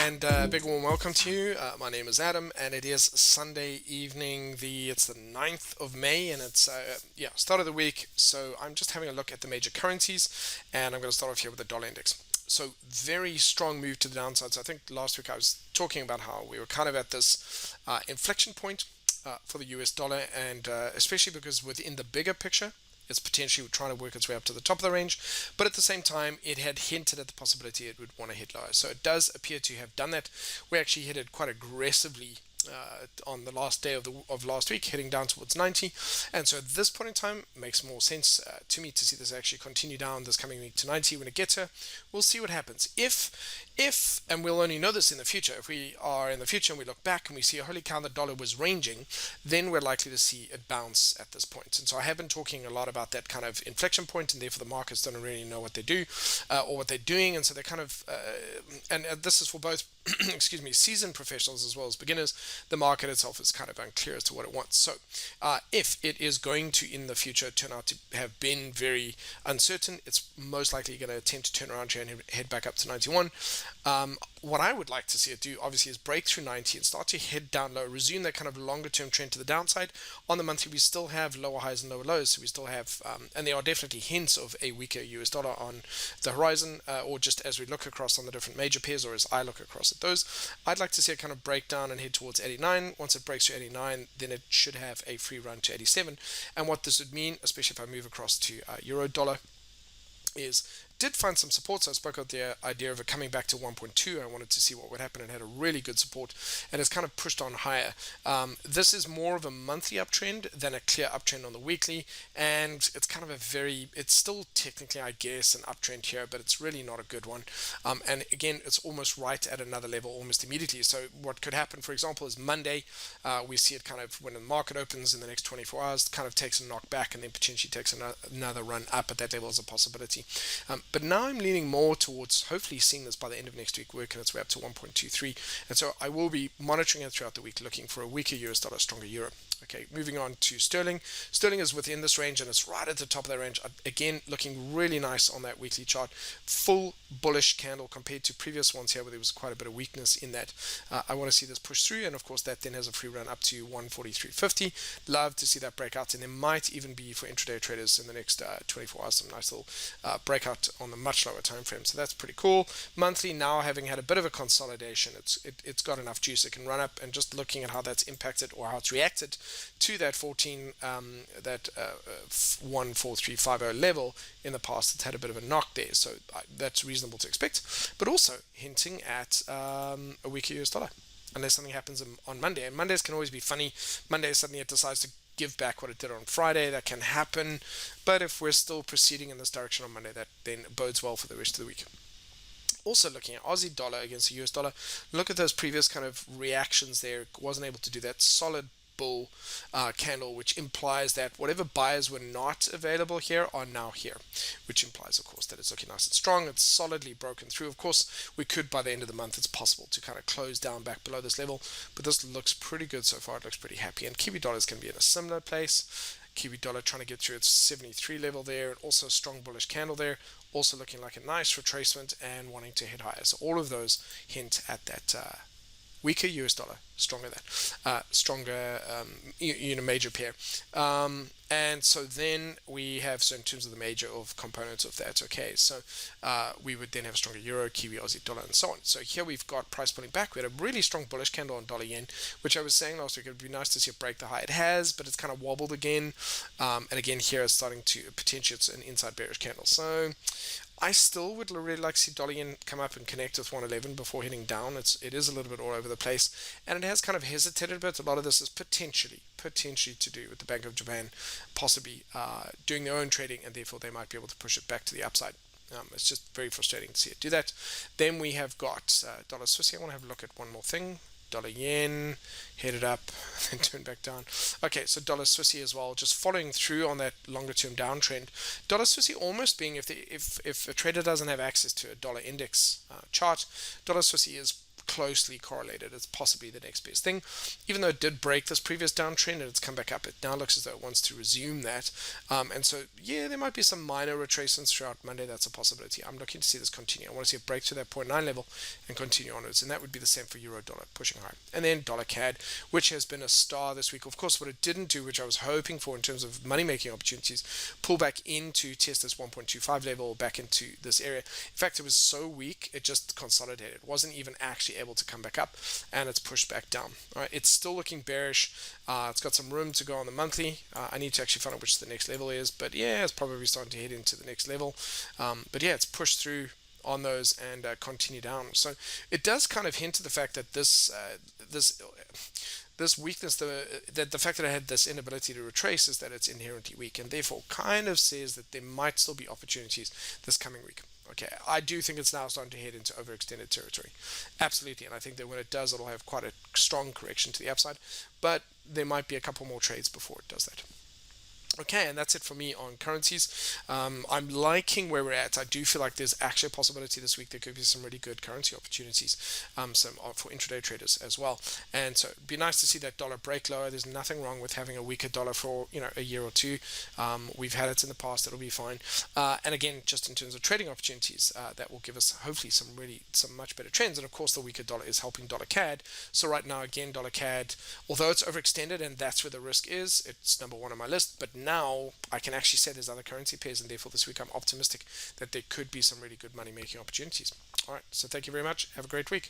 And big warm welcome to you. My name is Adam, and it is Sunday evening. It's the 9th of May, and it's start of the week. So I'm just having a look at the major currencies, and I'm going to start off here with the dollar index. So very strong move to the downside. So I think last week I was talking about how we were kind of at this inflection point for the US dollar, and especially because within the bigger picture, it's potentially trying to work its way up to the top of the range, but at the same time, it had hinted at the possibility it would want to hit lower. So it does appear to have done that. We actually hit it quite aggressively on the last day of last week, heading down towards 90. And so at this point in time, it makes more sense to me to see this actually continue down this coming week to 90. When it gets here, we'll see what happens. If, and we'll only know this in the future, if we are in the future and we look back and we see, holy cow, the dollar was ranging, then we're likely to see it bounce at this point. And so I have been talking a lot about that kind of inflection point, and therefore the markets don't really know what they do or what they're doing. And so they're kind of, and this is for both, excuse me, seasoned professionals as well as beginners. The market itself is kind of unclear as to what it wants. So if it is going to, in the future, turn out to have been very uncertain, it's most likely going to attempt to turn around here and head back up to 91. What I would like to see it do, obviously, is break through 90 and start to head down low, resume that kind of longer term trend to the downside. On the monthly, we still have lower highs and lower lows, so we still have, and there are definitely hints of a weaker US dollar on the horizon, or just as we look across on the different major pairs, or as I look across at those. I'd like to see it kind of break down and head towards 89. Once it breaks through 89, then it should have a free run to 87. And what this would mean, especially if I move across to euro dollar, is did find some support. So I spoke about the idea of it coming back to 1.2. I wanted to see what would happen, and had a really good support, and it's kind of pushed on higher. This is more of a monthly uptrend than a clear uptrend on the weekly, and it's kind of it's still technically, I guess, an uptrend here, but it's really not a good one. And again, it's almost right at another level almost immediately. So what could happen, for example, is Monday, we see it kind of, when the market opens in the next 24 hours, kind of takes a knock back and then potentially takes another run up at that level as a possibility. But now I'm leaning more towards hopefully seeing this by the end of next week, working its way up to 1.23. And so I will be monitoring it throughout the week, looking for a weaker US dollar, stronger euro. Okay, moving on to sterling. Sterling is within this range, and it's right at the top of that range. Again, looking really nice on that weekly chart. Full bullish candle compared to previous ones here where there was quite a bit of weakness in that. I want to see this push through, and of course that then has a free run up to 143.50. Love to see that breakout, and there might even be, for intraday traders in the next 24 hours, some nice little breakout on the much lower time frame. So that's pretty cool. Monthly, now having had a bit of a consolidation, it's got enough juice. It can run up, and just looking at how that's impacted or how it's reacted to that 14350 level in the past, it's had a bit of a knock there. So that's reasonable to expect, but also hinting at a weaker US dollar unless something happens on Monday. And Mondays can always be funny. Monday suddenly it decides to give back what it did on Friday. That can happen, but if we're still proceeding in this direction on Monday, that then bodes well for the rest of the week. Also looking at Aussie dollar against the US dollar, look at those previous kind of reactions there. Wasn't able to do that solid bull candle, which implies that whatever buyers were not available here are now here, which implies, of course, that it's looking nice and strong. It's solidly broken through. Of course, we could, by the end of the month, it's possible to kind of close down back below this level, but this looks pretty good so far. It looks pretty happy, and Kiwi dollar is going to be in a similar place. Kiwi dollar trying to get through its 73 level there, and also a strong bullish candle there, also looking like a nice retracement and wanting to hit higher. So all of those hint at that weaker US dollar, stronger major pair. And so then we have, so in terms of the major of components of that, okay, so we would then have a stronger euro, Kiwi, Aussie dollar, and so on. So here we've got price pulling back. We had a really strong bullish candle on dollar yen, which I was saying last week, it would be nice to see it break the high. It has, but it's kind of wobbled again. And again, here it's starting to, potentially it's an inside bearish candle. So I still would really like to see dollar yen come up and connect with 111 before heading down. It is a little bit all over the place, and it has kind of hesitated a bit. A lot of this is potentially to do with the Bank of Japan possibly doing their own trading, and therefore they might be able to push it back to the upside. It's just very frustrating to see it do that. Then we have got dollar Swiss. I want to have a look at one more thing. Dollar yen headed up then turned back down. Okay, so dollar Swissy as well, just following through on that longer term downtrend. Dollar Swissy almost being, if a trader doesn't have access to a dollar index chart, dollar Swissy is closely correlated. It's possibly the next best thing. Even though it did break this previous downtrend and it's come back up, it now looks as though it wants to resume that. And so, yeah, there might be some minor retracements throughout Monday. That's a possibility. I'm looking to see this continue. I want to see a break to that 0.9 level and continue onwards. And that would be the same for euro dollar pushing high. And then dollar CAD, which has been a star this week. Of course, what it didn't do, which I was hoping for in terms of money making opportunities, pull back into test this 1.25 level back into this area. In fact, it was so weak, it just consolidated. It wasn't even actually able to come back up, and it's pushed back down. All right, it's still looking bearish. It's got some room to go on the monthly. I need to actually find out which the next level is, but yeah, it's probably starting to head into the next level. But yeah, it's pushed through on those and continue down. So it does kind of hint to the fact that this weakness, the fact that I had this inability to retrace, is that it's inherently weak, and therefore kind of says that there might still be opportunities this coming week. Okay, I do think it's now starting to head into overextended territory. Absolutely, and I think that when it does, it'll have quite a strong correction to the upside, but there might be a couple more trades before it does that. Okay, and that's it for me on currencies. I'm liking where we're at. I do feel like there's actually a possibility this week there could be some really good currency opportunities, some for intraday traders as well. And so it'd be nice to see that dollar break lower. There's nothing wrong with having a weaker dollar for a year or two. We've had it in the past. It'll be fine. And again, just in terms of trading opportunities, that will give us hopefully some much better trends. And of course, the weaker dollar is helping dollar CAD. So right now, again, dollar CAD, although it's overextended and that's where the risk is, it's number one on my list. But now I can actually say there's other currency pairs, and therefore this week I'm optimistic that there could be some really good money making opportunities. All right, so thank you very much. Have a great week.